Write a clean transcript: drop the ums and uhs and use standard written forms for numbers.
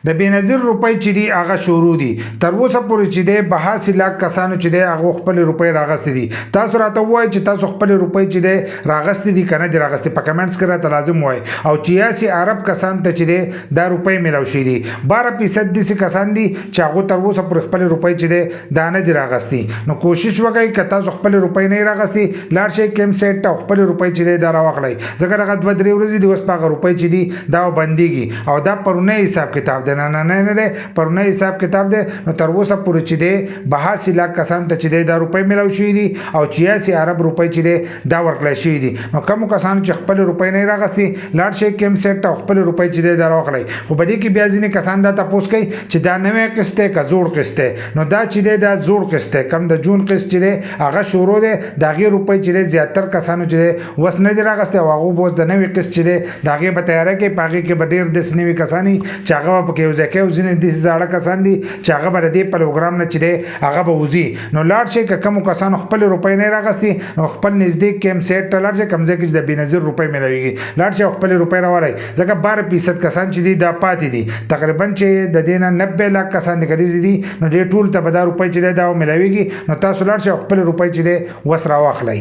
د بېنظیر روپۍ چې دي هغه شروع دي تر اوسه پورې چې دی 82 لک کسانو چې دی هغه خپل روپۍ راغستې دي. تاسو راته ووایئ چې تاسو خپل روپۍ چې دی راغستې دي که نه دي راغستې په کمنټس کې راته لازم ووایئ. او 86 عرب کسانو ته چې دی دا روپۍ میلاو شوي دي. 12% داسې کسان دي چې هغو تر اوسه پورې خپل روپۍ چې دی دا نه دي راغستې. نو کوشش وکړئ که تاسو خپل روپۍ نه راغستې لاړ شئ کیم سیټ ته خپل روپۍ چې دی دا راواخلئ ځکه دغه 2-3 ورځې دي اوس په هغه روپۍ چې دي دا بندېږي او دا پرونی حساب کتاب دی نه دی پرونی حساب کتاب دی. نو تر اوسه پورې چې دی 82 لک کسانو ته چې دی دا روپۍ میلاو شوي دي او 86 عرب روپۍ چې دی دا ورکړی شوي دي. نو کومو کسانو چې خپل روپۍ نه راغستې لاړ شئ کیم سیټ ته خپل روپۍ چې دی دا راواخلئ. خو په دې کې بیا ځینې کسان دا تپوس کوي چې دا نوی قسط دی که زوړ قسط دی. نو دا چې دی دا زوړ قسط دی کم د جون قسط چې دی هغه شروع دی د هغې روپۍ چې دی زیاتر کسانو چې دی اوس نه دي راغستې او هغو به اوس د نوي قسط چې دی د هغې به تیاری کوي. په هغې کې به ډېر داسې نوي کسان وي چې هغه به پکې یو ځای کوي او ځینې داسې زاړه کسان دي چې هغه به د دې پروګرام نه چې دی هغه به وځي. نو لاړ شئ که کومو کسانو خپل روپۍ نه راغستې نو خپل نږدې کیم سیټ ته لاړ شئ کوم ځای کې چې د بېنظیر روپۍ میلاویږي لاړ شئ او خپلې روپۍ راولئ ځکه 12% کسان چې دي دا پاتې دي تقریبا چې د دې نه 90 لک کسان د کلیزې دي نو دې ټول ته به دا روپۍ چې دی دا میلاویږي. نو تاسو لاړ شئ او خپلې روپۍ چې دی اوس راواخلئ.